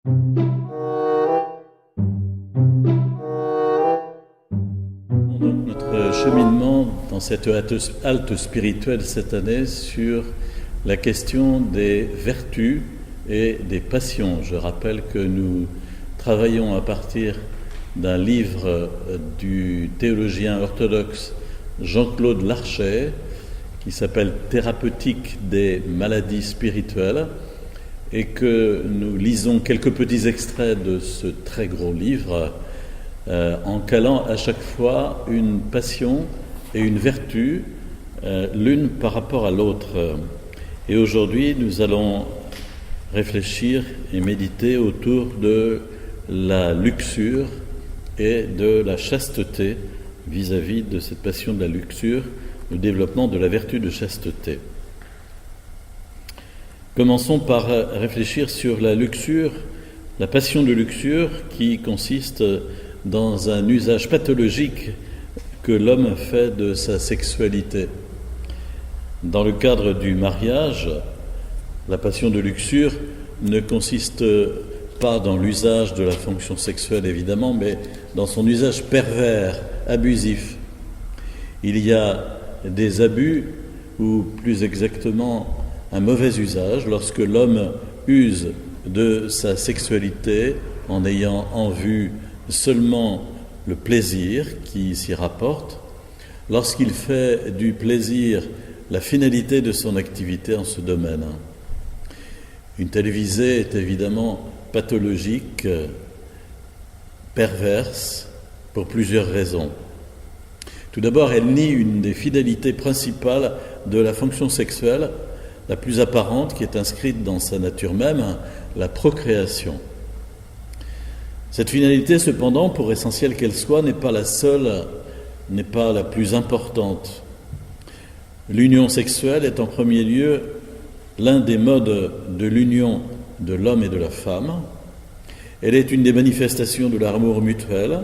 Notre cheminement dans cette halte spirituelle cette année sur la question des vertus et des passions. Je rappelle que nous travaillons à partir d'un livre du théologien orthodoxe Jean-Claude Larcher qui s'appelle « Thérapeutique des maladies spirituelles » et que nous lisons quelques petits extraits de ce très gros livre en calant à chaque fois une passion et une vertu, l'une par rapport à l'autre. Et aujourd'hui, nous allons réfléchir et méditer autour de la luxure et de la chasteté vis-à-vis de cette passion de la luxure, le développement de la vertu de chasteté. Commençons par réfléchir sur la luxure, la passion de luxure qui consiste dans un usage pathologique que l'homme fait de sa sexualité. Dans le cadre du mariage, la passion de luxure ne consiste pas dans l'usage de la fonction sexuelle évidemment, mais dans son usage pervers, abusif. Il y a des abus, ou plus exactement un mauvais usage, lorsque l'homme use de sa sexualité en ayant en vue seulement le plaisir qui s'y rapporte, lorsqu'il fait du plaisir la finalité de son activité en ce domaine. Une telle visée est évidemment pathologique, perverse, pour plusieurs raisons. Tout d'abord, elle nie une des finalités principales de la fonction sexuelle, la plus apparente, qui est inscrite dans sa nature même, la procréation. Cette finalité, cependant, pour essentielle qu'elle soit, n'est pas la seule, n'est pas la plus importante. L'union sexuelle est en premier lieu l'un des modes de l'union de l'homme et de la femme. Elle est une des manifestations de l'amour mutuel.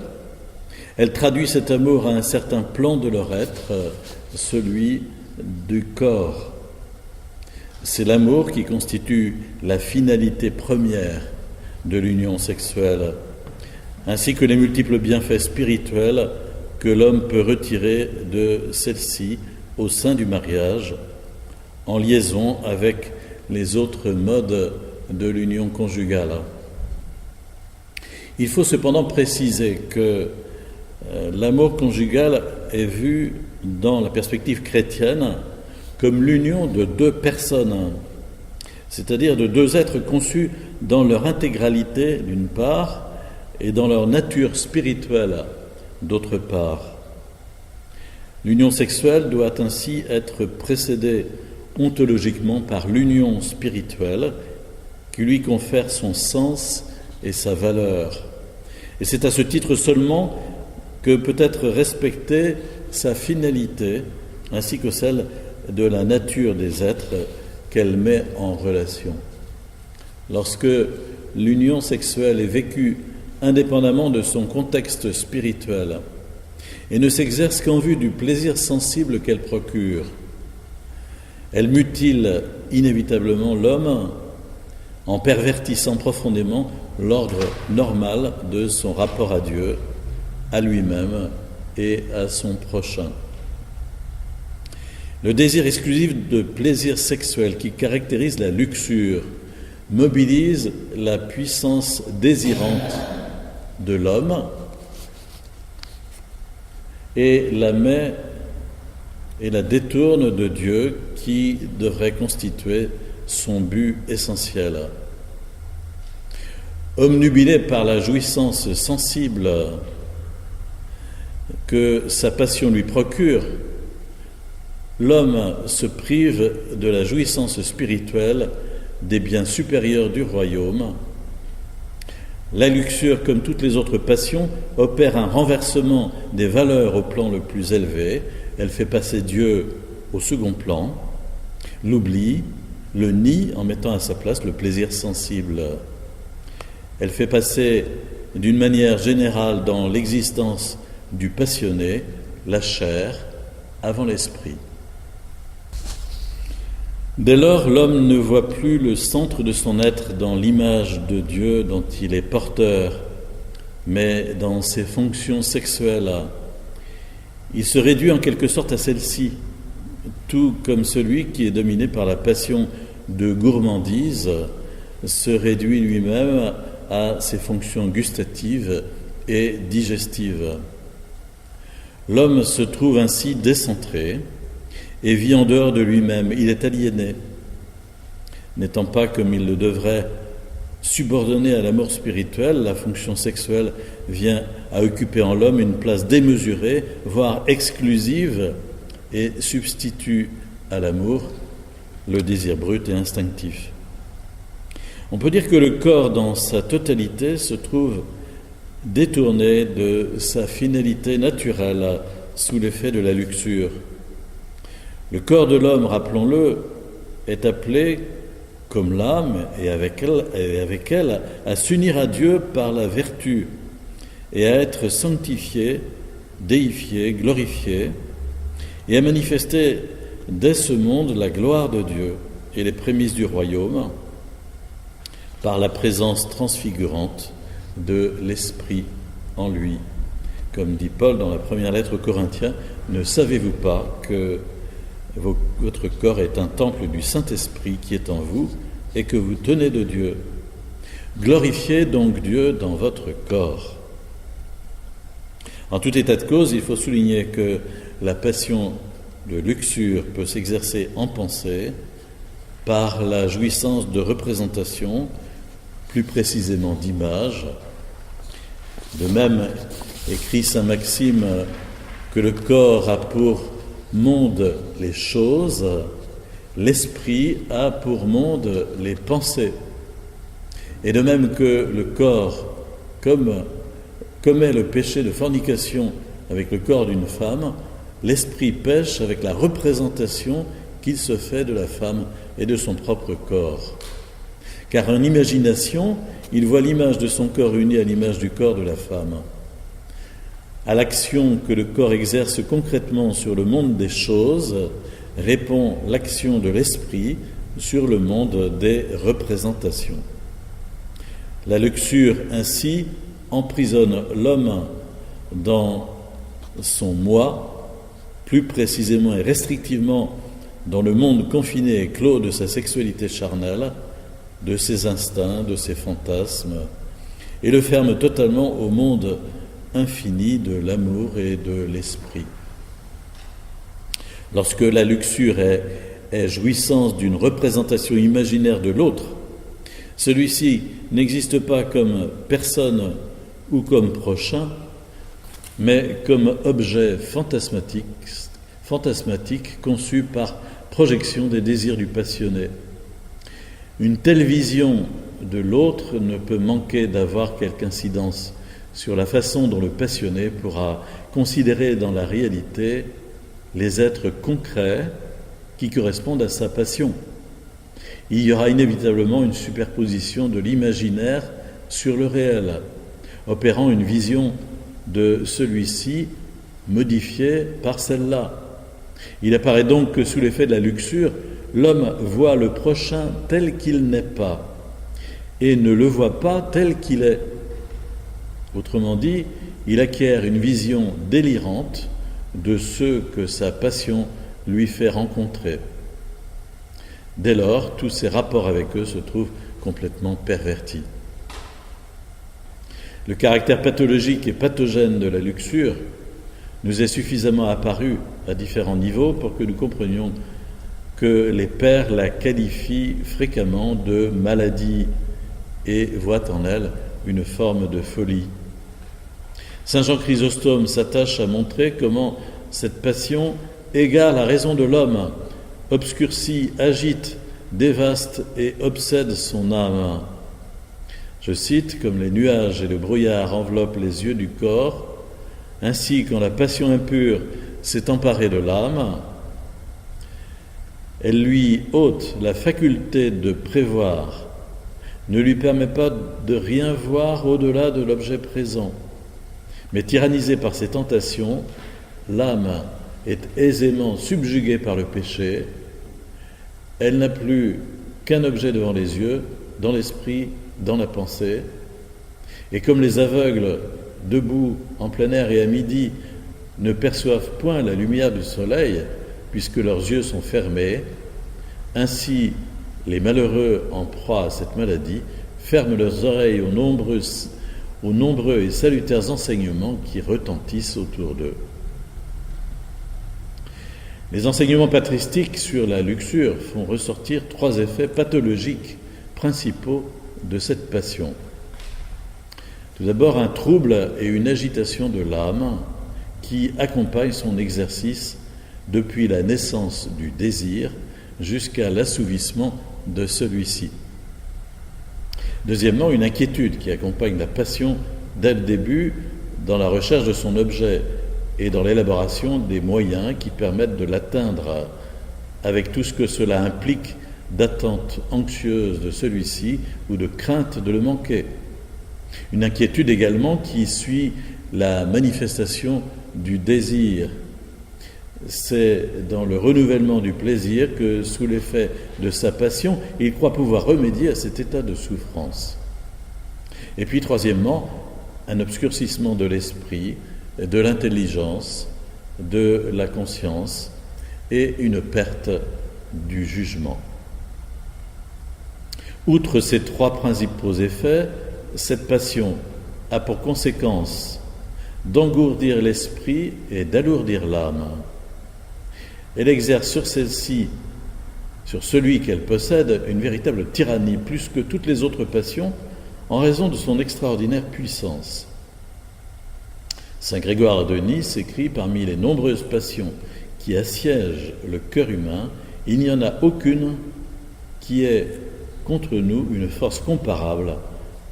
Elle traduit cet amour à un certain plan de leur être, celui du corps. C'est l'amour qui constitue la finalité première de l'union sexuelle, ainsi que les multiples bienfaits spirituels que l'homme peut retirer de celle-ci au sein du mariage, en liaison avec les autres modes de l'union conjugale. Il faut cependant préciser que l'amour conjugal est vu dans la perspective chrétienne comme l'union de deux personnes, c'est-à-dire de deux êtres conçus dans leur intégralité d'une part et dans leur nature spirituelle d'autre part. L'union sexuelle doit ainsi être précédée ontologiquement par l'union spirituelle qui lui confère son sens et sa valeur. Et c'est à ce titre seulement que peut être respectée sa finalité ainsi que celle de la nature des êtres qu'elle met en relation. Lorsque l'union sexuelle est vécue indépendamment de son contexte spirituel et ne s'exerce qu'en vue du plaisir sensible qu'elle procure, elle mutile inévitablement l'homme en pervertissant profondément l'ordre normal de son rapport à Dieu, à lui-même et à son prochain. Le désir exclusif de plaisir sexuel qui caractérise la luxure mobilise la puissance désirante de l'homme et la met et la détourne de Dieu qui devrait constituer son but essentiel. Omnubilé par la jouissance sensible que sa passion lui procure, l'homme se prive de la jouissance spirituelle des biens supérieurs du royaume. La luxure, comme toutes les autres passions, opère un renversement des valeurs au plan le plus élevé. Elle fait passer Dieu au second plan, l'oubli, le nie en mettant à sa place le plaisir sensible. Elle fait passer d'une manière générale dans l'existence du passionné la chair avant l'esprit. Dès lors, l'homme ne voit plus le centre de son être dans l'image de Dieu dont il est porteur, mais dans ses fonctions sexuelles. Il se réduit en quelque sorte à celle-ci, tout comme celui qui est dominé par la passion de gourmandise se réduit lui-même à ses fonctions gustatives et digestives. L'homme se trouve ainsi décentré et vit en dehors de lui-même. Il est aliéné, n'étant pas comme il le devrait subordonné à l'amour spirituel. La fonction sexuelle vient à occuper en l'homme une place démesurée, voire exclusive, et substitue à l'amour le désir brut et instinctif. On peut dire que le corps dans sa totalité se trouve détourné de sa finalité naturelle sous l'effet de la luxure. Le corps de l'homme, rappelons-le, est appelé, comme l'âme et avec elle, à s'unir à Dieu par la vertu et à être sanctifié, déifié, glorifié, et à manifester dès ce monde la gloire de Dieu et les prémices du royaume par la présence transfigurante de l'Esprit en lui. Comme dit Paul dans la première lettre aux Corinthiens, « Ne savez-vous pas que votre corps est un temple du Saint-Esprit qui est en vous et que vous tenez de Dieu. Glorifiez donc Dieu dans votre corps. » En tout état de cause, il faut souligner que la passion de luxure peut s'exercer en pensée par la jouissance de représentation, plus précisément d'images. De même, écrit saint Maxime, que le corps a pour monde les choses, l'esprit a pour monde les pensées. Et de même que le corps commet le péché de fornication avec le corps d'une femme, l'esprit pêche avec la représentation qu'il se fait de la femme et de son propre corps. Car en imagination, il voit l'image de son corps unie à l'image du corps de la femme. À l'action que le corps exerce concrètement sur le monde des choses, répond l'action de l'esprit sur le monde des représentations. La luxure, ainsi, emprisonne l'homme dans son moi, plus précisément et restrictivement dans le monde confiné et clos de sa sexualité charnelle, de ses instincts, de ses fantasmes, et le ferme totalement au monde infini de l'amour et de l'esprit. Lorsque la luxure est jouissance d'une représentation imaginaire de l'autre, celui-ci n'existe pas comme personne ou comme prochain, mais comme objet fantasmatique conçu par projection des désirs du passionné. Une telle vision de l'autre ne peut manquer d'avoir quelque incidence sur la façon dont le passionné pourra considérer dans la réalité les êtres concrets qui correspondent à sa passion. Il y aura inévitablement une superposition de l'imaginaire sur le réel, opérant une vision de celui-ci modifiée par celle-là. Il apparaît donc que sous l'effet de la luxure, l'homme voit le prochain tel qu'il n'est pas et ne le voit pas tel qu'il est. Autrement dit, il acquiert une vision délirante de ceux que sa passion lui fait rencontrer. Dès lors, tous ses rapports avec eux se trouvent complètement pervertis. Le caractère pathologique et pathogène de la luxure nous est suffisamment apparu à différents niveaux pour que nous comprenions que les pères la qualifient fréquemment de maladie et voient en elle une forme de folie. Saint Jean Chrysostome s'attache à montrer comment cette passion égare la raison de l'homme, obscurcit, agite, dévaste et obsède son âme. Je cite, comme les nuages et le brouillard enveloppent les yeux du corps, ainsi quand la passion impure s'est emparée de l'âme, elle lui ôte la faculté de prévoir, ne lui permet pas de rien voir au-delà de l'objet présent. Mais tyrannisée par ses tentations, l'âme est aisément subjuguée par le péché, elle n'a plus qu'un objet devant les yeux, dans l'esprit, dans la pensée. Et comme les aveugles, debout, en plein air et à midi, ne perçoivent point la lumière du soleil, puisque leurs yeux sont fermés, ainsi les malheureux en proie à cette maladie ferment leurs oreilles aux nombreux et salutaires enseignements qui retentissent autour d'eux. Les enseignements patristiques sur la luxure font ressortir 3 effets pathologiques principaux de cette passion. Tout d'abord, un trouble et une agitation de l'âme qui accompagnent son exercice depuis la naissance du désir jusqu'à l'assouvissement de celui-ci. Deuxièmement, une inquiétude qui accompagne la passion dès le début dans la recherche de son objet et dans l'élaboration des moyens qui permettent de l'atteindre, avec tout ce que cela implique d'attente anxieuse de celui-ci ou de crainte de le manquer. Une inquiétude également qui suit la manifestation du désir. C'est dans le renouvellement du plaisir que, sous l'effet de sa passion, il croit pouvoir remédier à cet état de souffrance. Et puis, troisièmement, un obscurcissement de l'esprit, de l'intelligence, de la conscience et une perte du jugement. Outre ces 3 principaux effets, cette passion a pour conséquence d'engourdir l'esprit et d'alourdir l'âme. Elle exerce sur celle-ci, sur celui qu'elle possède, une véritable tyrannie, plus que toutes les autres passions, en raison de son extraordinaire puissance. Saint Grégoire de Nice écrit: parmi les nombreuses passions qui assiègent le cœur humain, il n'y en a aucune qui ait contre nous une force comparable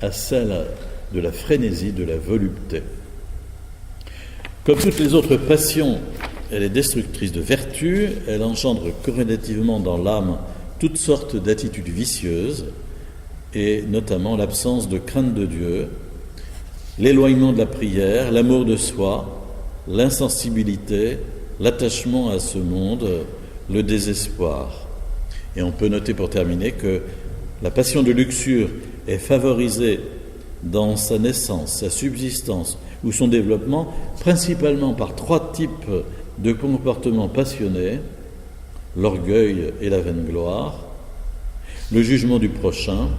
à celle de la frénésie de la volupté. Comme toutes les autres passions, elle est destructrice de vertu, elle engendre corrélativement dans l'âme toutes sortes d'attitudes vicieuses, et notamment l'absence de crainte de Dieu, l'éloignement de la prière, l'amour de soi, l'insensibilité, l'attachement à ce monde, le désespoir. Et on peut noter pour terminer que la passion de luxure est favorisée dans sa naissance, sa subsistance ou son développement principalement par 3 types de comportements passionnés: l'orgueil et la vaingloire, le jugement du prochain,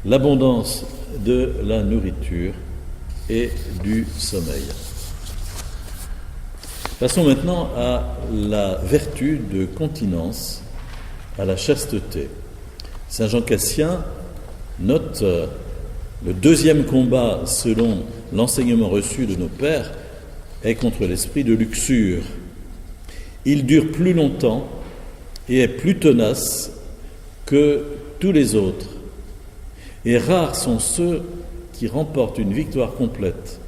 l'abondance de la nourriture et du sommeil. Passons maintenant à la vertu de continence, à la chasteté. Saint Jean Cassien note le 2e combat selon l'enseignement reçu de nos pères est contre l'esprit de luxure. Il dure plus longtemps et est plus tenace que tous les autres. Et rares sont ceux qui remportent une victoire complète.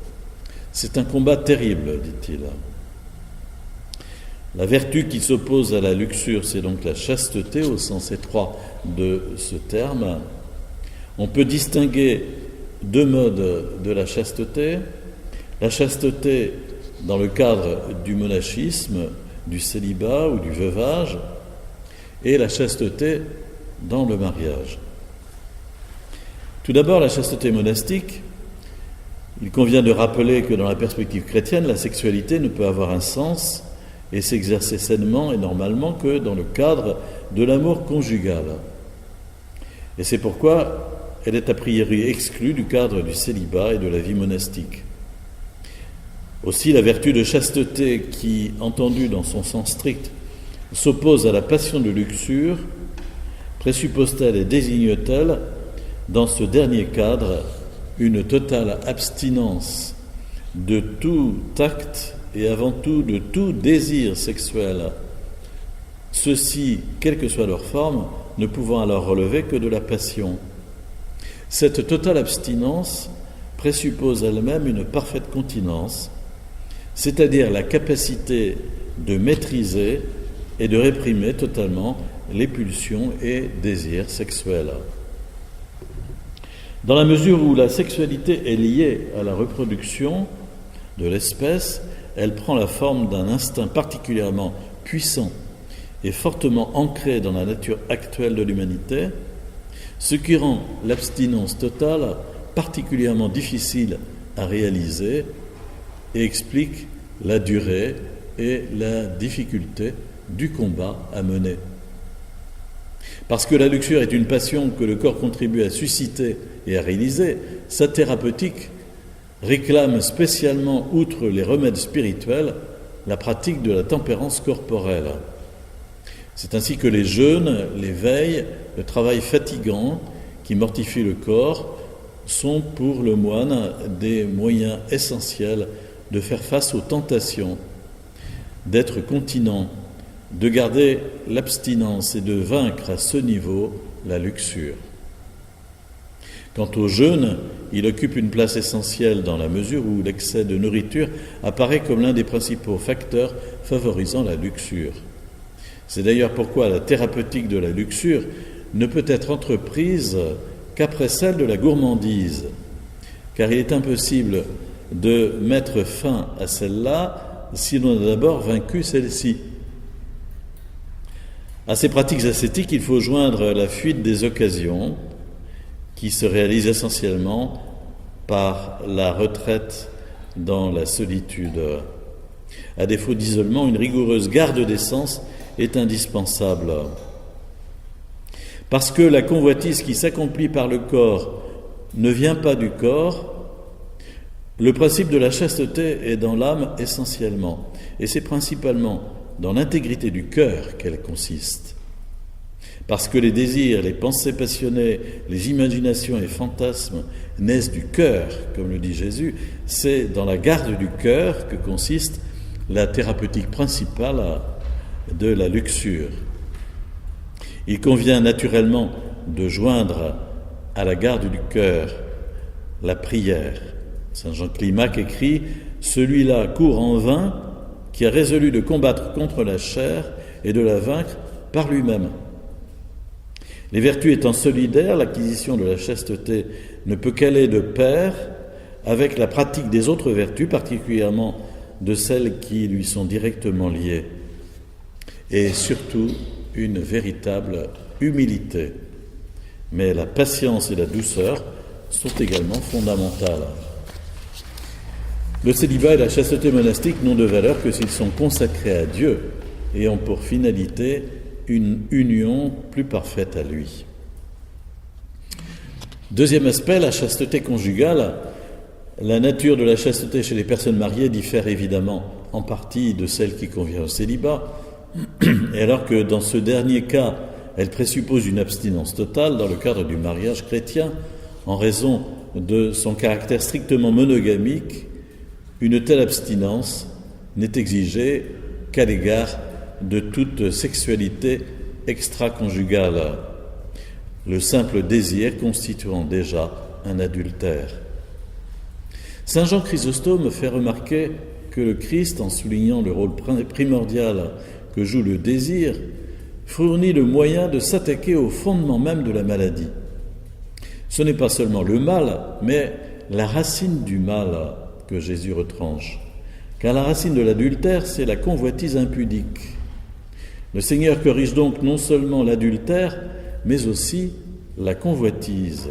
C'est un combat terrible, dit-il. La vertu qui s'oppose à la luxure, c'est donc la chasteté au sens étroit de ce terme. On peut distinguer 2 modes de la chasteté dans le cadre du monachisme, du célibat ou du veuvage, et la chasteté dans le mariage. Tout d'abord, la chasteté monastique. Il convient de rappeler que dans la perspective chrétienne, la sexualité ne peut avoir un sens et s'exercer sainement et normalement que dans le cadre de l'amour conjugal. Et c'est pourquoi elle est a priori exclue du cadre du célibat et de la vie monastique. Aussi, la vertu de chasteté qui, entendue dans son sens strict, s'oppose à la passion de luxure, présuppose-t-elle et désigne-t-elle, dans ce dernier cadre, une totale abstinence de tout acte et avant tout de tout désir sexuel, ceux-ci, quelle que soit leur forme, ne pouvant alors relever que de la passion. Cette totale abstinence présuppose elle-même une parfaite continence, c'est-à-dire la capacité de maîtriser et de réprimer totalement les pulsions et désirs sexuels. Dans la mesure où la sexualité est liée à la reproduction de l'espèce, elle prend la forme d'un instinct particulièrement puissant est fortement ancrée dans la nature actuelle de l'humanité, ce qui rend l'abstinence totale particulièrement difficile à réaliser et explique la durée et la difficulté du combat à mener. Parce que la luxure est une passion que le corps contribue à susciter et à réaliser, sa thérapeutique réclame spécialement, outre les remèdes spirituels, la pratique de la tempérance corporelle. C'est ainsi que les jeûnes, les veilles, le travail fatigant qui mortifie le corps sont pour le moine des moyens essentiels de faire face aux tentations, d'être continent, de garder l'abstinence et de vaincre à ce niveau la luxure. Quant au jeûne, il occupe une place essentielle dans la mesure où l'excès de nourriture apparaît comme l'un des principaux facteurs favorisant la luxure. C'est d'ailleurs pourquoi la thérapeutique de la luxure ne peut être entreprise qu'après celle de la gourmandise, car il est impossible de mettre fin à celle-là si l'on a d'abord vaincu celle-ci. À ces pratiques ascétiques, il faut joindre la fuite des occasions, qui se réalise essentiellement par la retraite dans la solitude. À défaut d'isolement, une rigoureuse garde des sens est indispensable. Parce que la convoitise qui s'accomplit par le corps ne vient pas du corps, le principe de la chasteté est dans l'âme essentiellement, et c'est principalement dans l'intégrité du cœur qu'elle consiste. Parce que les désirs, les pensées passionnées, les imaginations et fantasmes naissent du cœur, comme le dit Jésus, c'est dans la garde du cœur que consiste la thérapeutique principale de la luxure. Il convient naturellement de joindre à la garde du cœur la prière. Saint Jean Climac écrit « Celui-là court en vain qui a résolu de combattre contre la chair et de la vaincre par lui-même. » Les vertus étant solidaires, l'acquisition de la chasteté ne peut qu'aller de pair avec la pratique des autres vertus, particulièrement de celles qui lui sont directement liées, et surtout une véritable humilité. Mais la patience et la douceur sont également fondamentales. Le célibat et la chasteté monastique n'ont de valeur que s'ils sont consacrés à Dieu et ont pour finalité une union plus parfaite à lui. Deuxième aspect, la chasteté conjugale. La nature de la chasteté chez les personnes mariées diffère évidemment en partie de celle qui convient au célibat, et alors que dans ce dernier cas, elle présuppose une abstinence totale dans le cadre du mariage chrétien, en raison de son caractère strictement monogamique, une telle abstinence n'est exigée qu'à l'égard de toute sexualité extra-conjugale, le simple désir constituant déjà un adultère. Saint Jean Chrysostome fait remarquer que le Christ, en soulignant le rôle primordial que joue le désir, fournit le moyen de s'attaquer au fondement même de la maladie. Ce n'est pas seulement le mal, mais la racine du mal que Jésus retranche, car la racine de l'adultère, c'est la convoitise impudique. Le Seigneur corrige donc non seulement l'adultère, mais aussi la convoitise.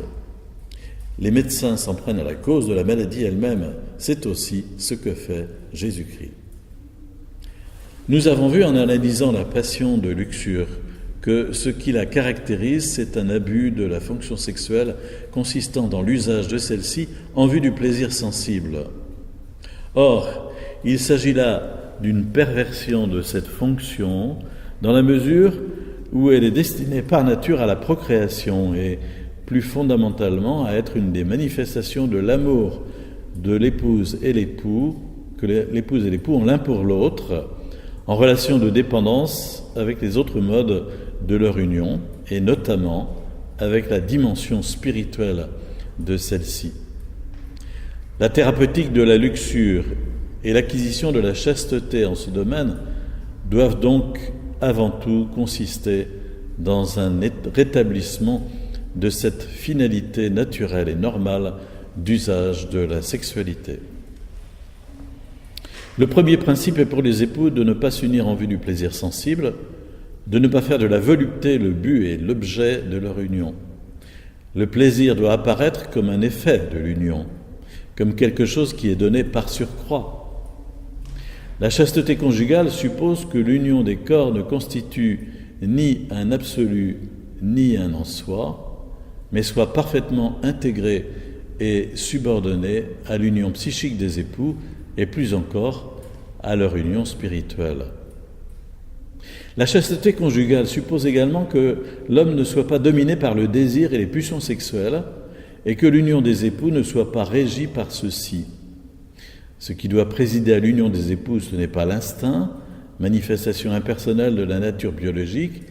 Les médecins s'en prennent à la cause de la maladie elle-même. C'est aussi ce que fait Jésus-Christ. Nous avons vu en analysant la passion de luxure que ce qui la caractérise, c'est un abus de la fonction sexuelle consistant dans l'usage de celle-ci en vue du plaisir sensible. Or, il s'agit là d'une perversion de cette fonction dans la mesure où elle est destinée par nature à la procréation et plus fondamentalement à être une des manifestations de l'amour de l'épouse et l'époux, que l'épouse et l'époux ont l'un pour l'autre, en relation de dépendance avec les autres modes de leur union, et notamment avec la dimension spirituelle de celle-ci. La thérapeutique de la luxure et l'acquisition de la chasteté en ce domaine doivent donc avant tout consister dans un rétablissement de cette finalité naturelle et normale d'usage de la sexualité. Le premier principe est pour les époux de ne pas s'unir en vue du plaisir sensible, de ne pas faire de la volupté le but et l'objet de leur union. Le plaisir doit apparaître comme un effet de l'union, comme quelque chose qui est donné par surcroît. La chasteté conjugale suppose que l'union des corps ne constitue ni un absolu ni un en soi, mais soit parfaitement intégrée et subordonnée à l'union psychique des époux et plus encore à leur union spirituelle. La chasteté conjugale suppose également que l'homme ne soit pas dominé par le désir et les pulsions sexuelles et que l'union des époux ne soit pas régie par ceux-ci. Ce qui doit présider à l'union des époux, ce n'est pas l'instinct, manifestation impersonnelle de la nature biologique,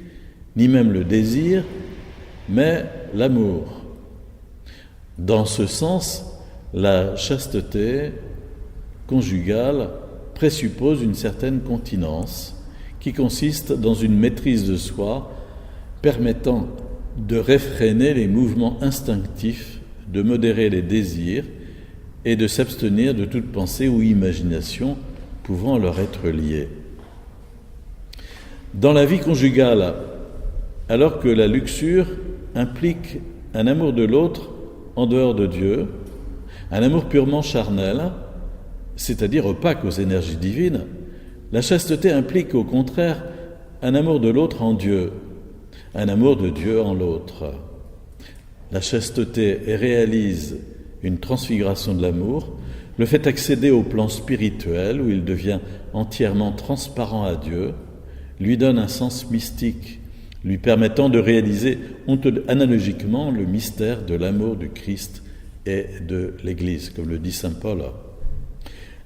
ni même le désir, mais l'amour. Dans ce sens, la chasteté conjugale présuppose une certaine continence qui consiste dans une maîtrise de soi permettant de réfréner les mouvements instinctifs, de modérer les désirs et de s'abstenir de toute pensée ou imagination pouvant leur être liée. Dans la vie conjugale, alors que la luxure implique un amour de l'autre en dehors de Dieu, un amour purement charnel, c'est-à-dire opaque aux énergies divines, la chasteté implique au contraire un amour de l'autre en Dieu, un amour de Dieu en l'autre. La chasteté réalise une transfiguration de l'amour, le fait accéder au plan spirituel où il devient entièrement transparent à Dieu, lui donne un sens mystique, lui permettant de réaliser analogiquement le mystère de l'amour du Christ et de l'Église, comme le dit saint Paul.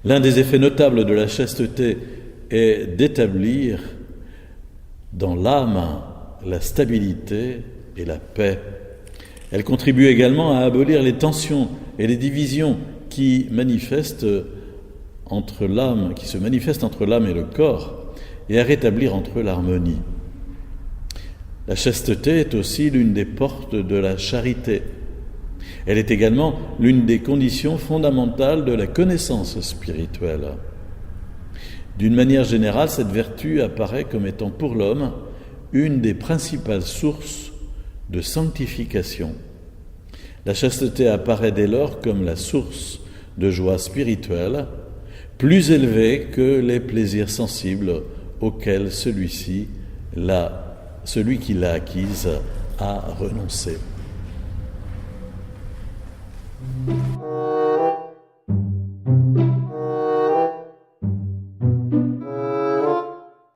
L'un des effets notables de la chasteté est d'établir dans l'âme la stabilité et la paix. Elle contribue également à abolir les tensions et les divisions qui se manifestent entre l'âme et le corps et à rétablir entre eux l'harmonie. La chasteté est aussi l'une des portes de la charité. Elle est également l'une des conditions fondamentales de la connaissance spirituelle. D'une manière générale, cette vertu apparaît comme étant pour l'homme une des principales sources de sanctification. La chasteté apparaît dès lors comme la source de joie spirituelle, plus élevée que les plaisirs sensibles auxquels celui qui l'a acquise a renoncé.